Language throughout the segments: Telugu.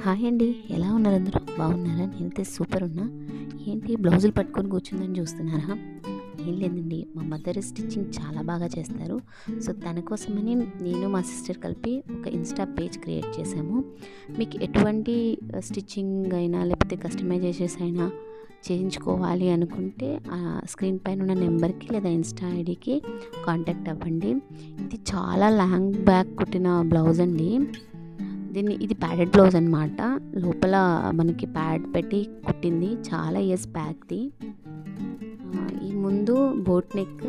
హాయ్ అండి, ఎలా ఉన్నారు అందరూ? బాగున్నారా? నేనైతే సూపర్ ఉన్నా. ఏంటి బ్లౌజులు పట్టుకొని కూర్చుందని చూస్తున్నారా? ఏం లేదండి, మా మదర్ స్టిచ్చింగ్ చాలా బాగా చేస్తారు. సో తన కోసమని నేను మా సిస్టర్ కలిపి ఒక ఇన్స్టా పేజ్ క్రియేట్ చేసాము. మీకు ఎటువంటి స్టిచ్చింగ్ అయినా లేకపోతే కస్టమైజేషన్స్ అయినా చేయించుకోవాలి అనుకుంటే స్క్రీన్ పైన ఉన్న నెంబర్కి లేదా ఇన్స్టా ఐడికి కాంటాక్ట్ అవ్వండి. ఇది చాలా లాంగ్ బ్యాక్ కుట్టిన బ్లౌజ్ అండి. ఇది ప్యాడెడ్ బ్లౌజ్ అనమాట. లోపల మనకి ప్యాడ్ పెట్టి కుట్టింది, చాలా ఇయర్స్ బ్యాక్ది. ఈ ముందు బోట్ నెక్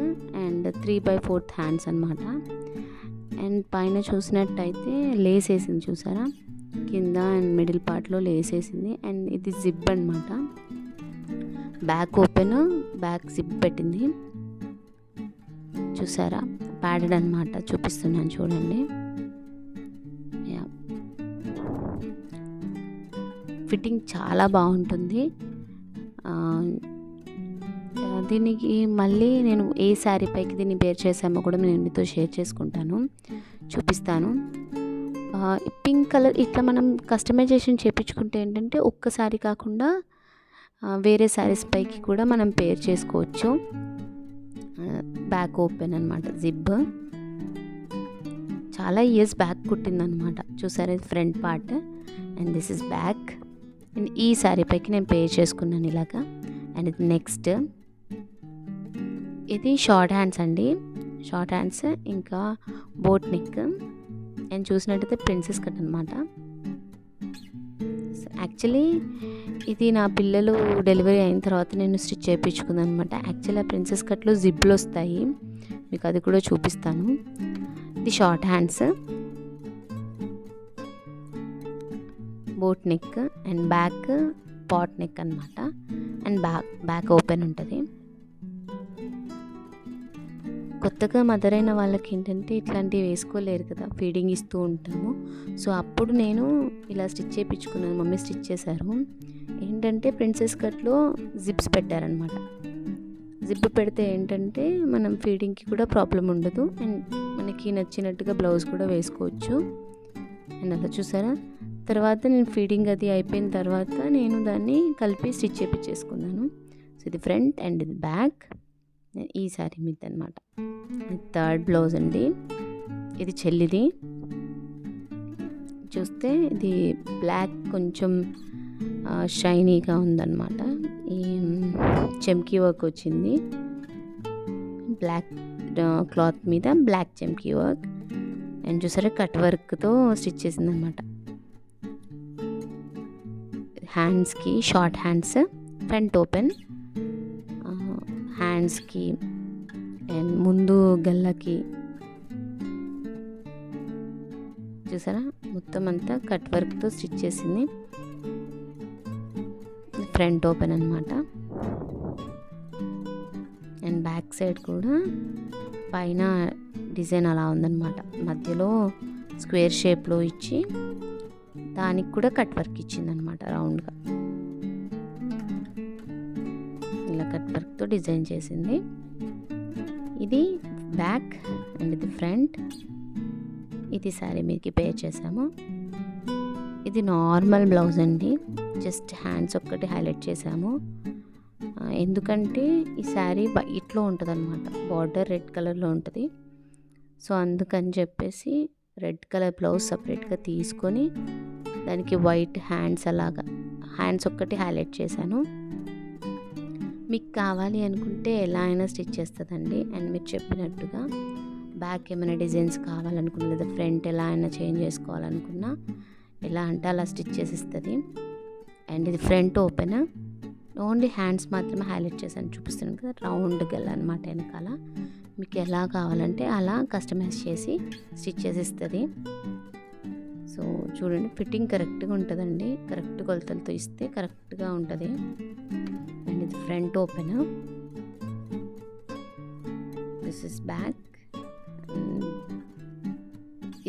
అండ్ 3/4 హ్యాండ్స్ అనమాట. అండ్ పైన చూసినట్టయితే లేస్ వేసింది, చూసారా? కింద అండ్ మిడిల్ పార్ట్లో లేస్ వేసింది. అండ్ ఇది జిప్ అనమాట. బ్యాక్ ఓపెన్, బ్యాక్ జిప్ పెట్టింది, చూసారా? ప్యాడెడ్ అనమాట. చూపిస్తున్నాను చూడండి. ఫిట్టింగ్ చాలా బాగుంటుంది. దీనికి మళ్ళీ నేను ఏ శారీ పైకి దీన్ని బేర్ చేసామో కూడా నేను మీతో షేర్ చేసుకుంటాను, చూపిస్తాను. పింక్ కలర్ ఇట్లా మనం కస్టమైజేషన్ చేయించుకుంటే ఏంటంటే ఒక్కసారి కాకుండా వేరే శారీస్ పైకి కూడా మనం పేర్ చేసుకోవచ్చు. బ్యాక్ ఓపెన్ అనమాట, జిప్. చాలా ఇయర్స్ బ్యాక్ కుట్టిందనమాట. చూసారా? ఇది front part and this is back. And ఈ శారీ పైకి నేను పేర్ చేసుకున్నాను ఇలాగా. అండ్ ఇది నెక్స్ట్, ఇది షార్ట్ హ్యాండ్స్ అండి. షార్ట్ హ్యాండ్స్ ఇంకా బోట్ నెక్. అండ్ చూసినట్టయితే ప్రిన్సెస్ కట్ అనమాట. యాక్చువల్లీ ఇది నా పిల్లలు డెలివరీ అయిన తర్వాత నేను స్టిచ్ చేయించుకున్నాను అనమాట. యాక్చువల్లీ ఆ ప్రిన్సెస్ కట్లో జిప్లు వస్తాయి, మీకు అది కూడా చూపిస్తాను. ఇది short hands, boat neck and back pot neck అనమాట. అండ్ బ్యాక్ ఓపెన్ ఉంటుంది. కొత్తగా మదర్ అయిన వాళ్ళకి ఏంటంటే ఇట్లాంటివి వేసుకోలేరు కదా, ఫీడింగ్ ఇస్తూ ఉంటాము. సో అప్పుడు నేను ఇలా స్టిచ్ చేయించుకున్నాను, మమ్మీ స్టిచ్ చేశారు. ఏంటంటే ప్రిన్సెస్ కట్లో జిప్స్ పెట్టారనమాట. జిప్ పెడితే ఏంటంటే మనం ఫీడింగ్కి కూడా ప్రాబ్లం ఉండదు. అండ్ మనకి నచ్చినట్టుగా బ్లౌజ్ కూడా వేసుకోవచ్చు. అండ్ అలా చూసారా? తర్వాత నేను ఫీడింగ్ అది అయిపోయిన తర్వాత నేను దాన్ని కలిపి స్టిచ్ చేయించేసుకున్నాను. సో ఇది ఫ్రంట్ అండ్ ఇది బ్యాక్. ఈ శారీ మీద అనమాట. థర్డ్ బ్లౌజ్ అండి. ఇది చెల్లిది. చూస్తే ఇది బ్లాక్ కొంచెం షైనీగా ఉందన్నమాట. ఈ చెమ్కీ వర్క్ వచ్చింది, బ్లాక్ క్లాత్ మీద బ్లాక్ చెమ్కీ వర్క్. అండ్ చూసారా? కట్ వర్క్తో స్టిచ్ చేసింది అనమాట. హ్యాండ్స్కి షార్ట్ హ్యాండ్స్, ఫ్రంట్ ఓపెన్ హ్యాండ్స్కి అండ్ ముందు గల్లకి. చూసారా? మొత్తం అంతా కట్ వర్క్తో స్టిచ్ చేసింది. ఫ్రంట్ ఓపెన్ అనమాట. అండ్ బ్యాక్ సైడ్ కూడా పైన డిజైన్ అలా ఉందన్నమాట. మధ్యలో స్క్వేర్ షేప్లో ఇచ్చి దానికి కూడా కట్ వర్క్ ఇచ్చిందనమాట, రౌండ్గా ఇలా కట్ వర్క్తో డిజైన్ చేసింది. ఇది బ్యాక్ అండ్ ఇది ఫ్రంట్. ఇది శారీ మీదకి పేర్ చేసాము. ఇది నార్మల్ బ్లౌజ్ అండి, జస్ట్ హ్యాండ్స్ ఒక్కటి హైలైట్ చేసాము. ఎందుకంటే ఈ శారీ వైట్లో ఉంటుంది అనమాట, బార్డర్ రెడ్ కలర్లో ఉంటుంది. సో అందుకని చెప్పేసి రెడ్ కలర్ బ్లౌజ్ సపరేట్గా తీసుకొని దానికి వైట్ హ్యాండ్స్, అలాగా హ్యాండ్స్ ఒక్కటి హైలైట్ చేశాను. మీకు కావాలి అనుకుంటే ఎలా అయినా స్టిచ్ చేస్తుందండి. అండ్ మీరు చెప్పినట్టుగా బ్యాక్ ఏమైనా డిజైన్స్ కావాలనుకున్నా లేదా ఫ్రంట్ ఎలా అయినా చేంజ్ చేసుకోవాలనుకున్నా ఎలా అంటే అలా స్టిచ్ చేసిస్తుంది. అండ్ ఇది ఫ్రంట్ ఓపెన్, ఓన్లీ హ్యాండ్స్ మాత్రమే హైలైట్ చేశాను, చూపిస్తున్నాను కదా. రౌండ్ గల్ అనమాట వెనకాల. మీకు ఎలా కావాలంటే అలా కస్టమైజ్ చేసి స్టిచ్ చేసిస్తుంది. సో చూడండి, ఫిట్టింగ్ కరెక్ట్గా ఉంటుందండి. కరెక్ట్ కొలతలతో ఇస్తే కరెక్ట్గా ఉంటుంది. అండ్ ఇది front open, this is back.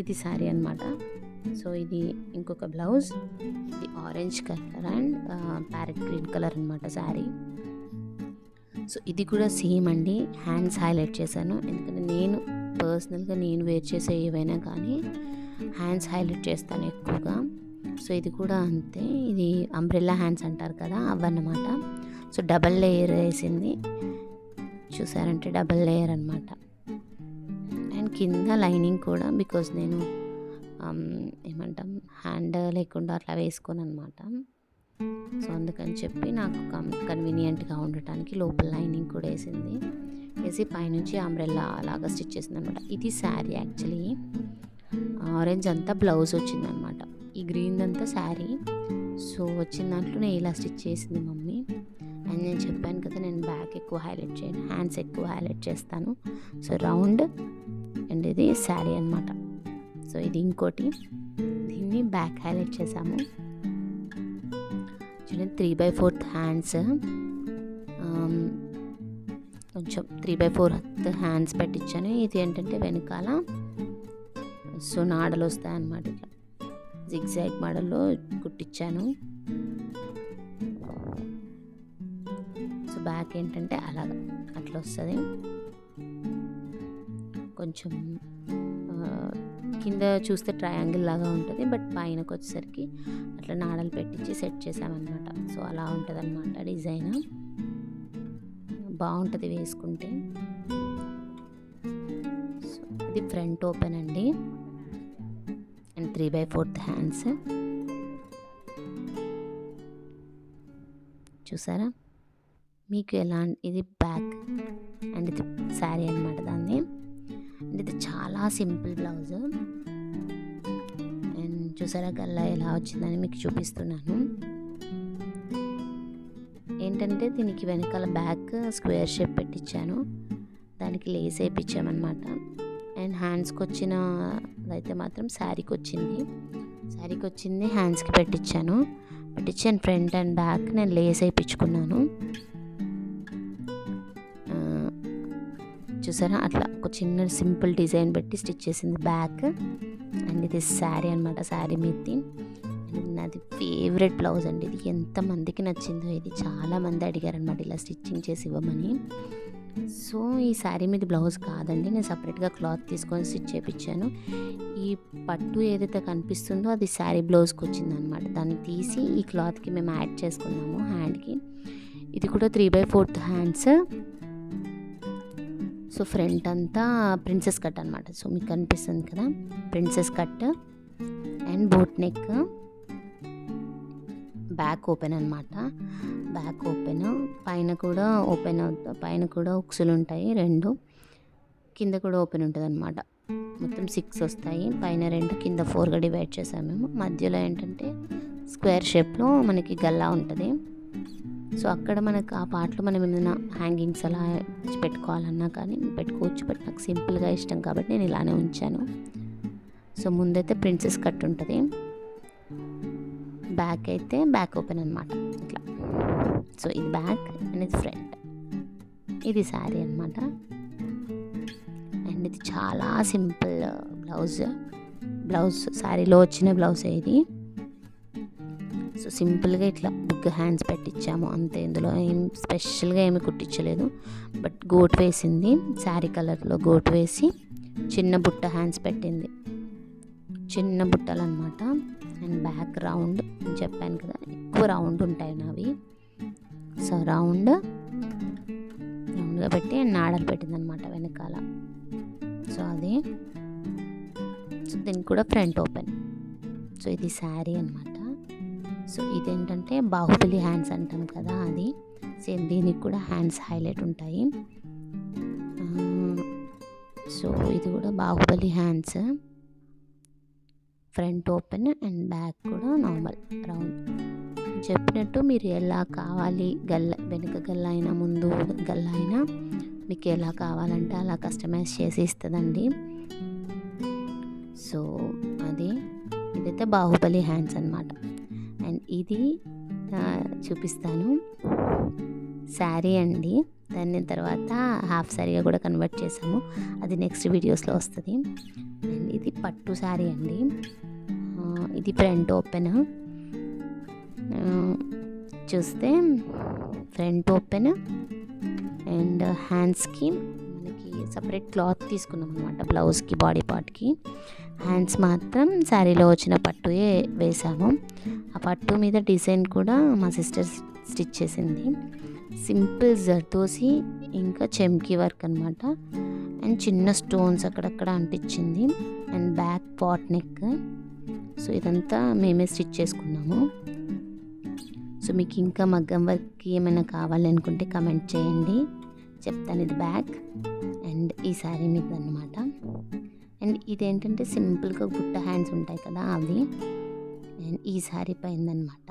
ఇది శారీ అనమాట. సో ఇది ఇంకొక బ్లౌజ్. ఇది orange colour and parrot green colour అనమాట శారీ. సో ఇది కూడా సేమ్ అండి, హ్యాండ్స్ హైలైట్ చేశాను. ఎందుకంటే నేను పర్సనల్గా వేర్ చేసే ఏవైనా కానీ హ్యాండ్స్ హైలైట్ చేస్తాను ఎక్కువగా. సో ఇది కూడా అంతే, ఇది అంబ్రెల్లా హ్యాండ్స్ అంటారు కదా అవన్నమాట. సో డబల్ లేయర్ వేసింది, చూసారంటే డబల్ లేయర్ అనమాట. అండ్ కింద లైనింగ్ కూడా, బికాజ్ నేను ఏమంటాం హ్యాండ్ లేకుండా అట్లా వేసుకోను అనమాట. సో అందుకని చెప్పి నాకు కన్వీనియంట్గా ఉండటానికి లోపల లైనింగ్ కూడా వేసింది. వేసి పైనుంచి అంబ్రెల్లా అలాగా స్టిచ్ చేసింది అనమాట. ఇది శారీ యాక్చువల్లీ, ఆరెంజ్ అంతా బ్లౌజ్ వచ్చిందనమాట, ఈ గ్రీన్ అంతా శారీ. సో వచ్చిన దాంట్లో నేను ఇలా స్టిచ్ చేసింది మమ్మీ. అండ్ నేను చెప్పాను కదా నేను బ్యాక్ ఎక్కువ హైలైట్ చేయను, హ్యాండ్స్ ఎక్కువ హైలైట్ చేస్తాను. సో రౌండ్ అండ్ ఇది శారీ అనమాట. సో ఇది ఇంకోటి, దీన్ని బ్యాక్ హైలైట్ చేసాము. చూడండి 3/4 హ్యాండ్స్, కొంచెం 3/4 హ్యాండ్స్ పెట్టించాను. ఇది ఏంటంటే వెనకాల సో నాడలు వస్తాయన్నమాట, ఇట్లా జిగ్జాగ్ మోడల్లో కుట్టించాను. సో బ్యాక్ ఏంటంటే అలాగా అట్లా వస్తుంది. కొంచెం కింద చూస్తే ట్రయాంగిల్ లాగా ఉంటుంది, బట్ పైనకి వచ్చేసరికి అట్లా నాడలు పెట్టించి సెట్ చేసామన్నమాట. సో అలా ఉంటుంది అన్నమాట డిజైన్, బాగుంటుంది వేసుకుంటే. సో ఇది ఫ్రంట్ ఓపెన్ అండి, అండ్ 3/4 హ్యాండ్స్ చూసారా. మీకు ఎలా, ఇది బ్యాక్ అండ్ ఇది శారీ అనమాట దాన్ని. అండ్ ఇది చాలా సింపుల్ బ్లౌజ్. అండ్ చూసారా గల్లా ఎలా వచ్చిందని మీకు చూపిస్తున్నాను. ఏంటంటే దీనికి వెనకాల బ్యాక్ స్క్వేర్ షేప్ పెట్టించాను, దానికి లేస్ వేయించామన్నమాట. అండ్ హ్యాండ్స్కి వచ్చిన అయితే మాత్రం శారీకి వచ్చింది హ్యాండ్స్కి పెట్టించాను. ఫ్రంట్ అండ్ బ్యాక్ నేను లేస్ వేయించుకున్నాను. చూసారా అట్లా ఒక చిన్న సింపుల్ డిజైన్ పెట్టి స్టిచ్ చేసింది బ్యాక్. అండ్ ఇది శారీ అనమాట, శారీ మీది. నాది ఫేవరెట్ బ్లౌజ్ అండి ఇది, ఎంతమందికి నచ్చిందో. ఇది చాలామంది అడిగారనమాట ఇలా స్టిచ్చింగ్ చేసి ఇవ్వమని. సో ఈ శారీ మీద బ్లౌజ్ కాదండి, నేను సపరేట్గా క్లాత్ తీసుకొని స్టిచ్ చేయించాను. ఈ పట్టు ఏదైతే కనిపిస్తుందో అది శారీ బ్లౌజ్కి వచ్చిందనమాట, దాన్ని తీసి ఈ క్లాత్కి మేము యాడ్ చేసుకున్నాము హ్యాండ్కి. ఇది కూడా 3/4 హ్యాండ్స్. సో ఫ్రంట్ అంతా ప్రిన్సెస్ కట్ అనమాట. సో మీకు కనిపిస్తుంది కదా princess cut and boat neck. Back open అనమాట, బ్యాక్ ఓపెన్, పైన కూడా ఓపెన్ అవుతుంది, పైన కూడా ఉక్సులు ఉంటాయి 2, కింద కూడా ఓపెన్ ఉంటుంది అనమాట. మొత్తం 6 వస్తాయి, పైన 2 కింద 4గా డివైడ్ చేసాము మేము. మధ్యలో ఏంటంటే స్క్వేర్ షేప్లో మనకి గల్లా ఉంటుంది. సో అక్కడ మనకు ఆ పార్ట్లో మనం ఏమైనా హ్యాంగింగ్స్ అలా పెట్టుకోవాలన్నా కానీ పెట్టుకోవచ్చు, బట్ నాకు సింపుల్గా ఇష్టం కాబట్టి నేను ఇలానే ఉంచాను. సో ముందైతే ప్రిన్సెస్ కట్ ఉంటుంది, బ్యాక్ అయితే బ్యాక్ ఓపెన్ అనమాట ఇట్లా. సో ఇది బ్యాక్ అండ్ ఇది ఫ్రంట్, ఇది శారీ అనమాట. అండ్ ఇది చాలా సింపుల్ బ్లౌజ్ శారీలో వచ్చిన బ్లౌజే ఇది. సో సింపుల్గా ఇట్లా బిగ్ హ్యాండ్స్ పెట్టించాము అంతే, ఇందులో ఏం స్పెషల్గా ఏమి కుట్టించలేదు. బట్ గోట్ వేసింది, శారీ కలర్లో గోట్ వేసి చిన్న బుట్ట హ్యాండ్స్ పెట్టింది, చిన్న బుట్టలు అనమాట. అండ్ బ్యాక్ రౌండ్ చెప్పాను కదా ఎక్కువ రౌండ్ ఉంటాయి నావి. సో రౌండ్గా పెట్టి నాడలు పెట్టింది అనమాట వెనకాల. సో అది, సో దీనికి కూడా ఫ్రంట్ ఓపెన్. సో ఇది శారీ అనమాట. సో ఇదేంటంటే బాహుబలి హ్యాండ్స్ అంటాం కదా అది, సేమ్ దీనికి కూడా హ్యాండ్స్ హైలైట్ ఉంటాయి. సో ఇది కూడా Baahubali hands, front open and back కూడా నార్మల్ రౌండ్. చెప్పినట్టు మీరు ఎలా కావాలి, వెనుక గల్ల అయినా ముందు గల్ల అయినా మీకు ఎలా కావాలంటే అలా కస్టమైజ్ చేసి ఇస్తుందండి. సో ఇదైతే బాహుబలి హ్యాండ్స్ అనమాట. అండ్ ఇది చూపిస్తాను శారీ అండి, దాన్ని తర్వాత హాఫ్ శారీగా కూడా కన్వర్ట్ చేసాము, అది నెక్స్ట్ వీడియోస్లో వస్తుంది. అండ్ ఇది పట్టు శారీ అండి, ఇది ఫ్రంట్ ఓపెన్. చూస్తే ఫ్రంట్ ఓపెన్ అండ్ హ్యాండ్స్కి మనకి సపరేట్ క్లాత్ తీసుకున్నాం అనమాట, బ్లౌజ్కి బాడీ పార్ట్కి. హ్యాండ్స్ మాత్రం శారీలో వచ్చిన పట్టుయే వేసాము. ఆ పట్టు మీద డిజైన్ కూడా మా సిస్టర్ స్టిచ్ చేసింది. సింపుల్ జర్దోసి ఇంకా చెమ్కీ వర్క్ అనమాట. అండ్ చిన్న స్టోన్స్ అక్కడక్కడ అంటించింది. And back pot neck. So ఇదంతా మేమే స్టిచ్ చేసుకున్నాము. సో మీకు ఇంకా మగ్గం వర్క్ ఏమైనా కావాలనుకుంటే కమెంట్ చేయండి, చెప్తాను. ఇది బ్యాక్ అండ్ ఈ శారీ మీద అన్నమాట. అండ్ ఇదేంటంటే సింపుల్గా బుట్ట హ్యాండ్స్ ఉంటాయి కదా అవి. అండ్ ఈ శారీ పైందనమాట.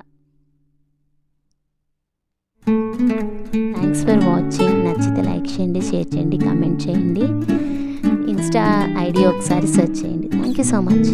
Thanks for watching. నచ్చితే లైక్ చేయండి, షేర్ చేయండి, కమెంట్ చేయండి. ఇన్స్టా ఐడి ఒకసారి సెర్చ్ చేయండి. Thank you so much.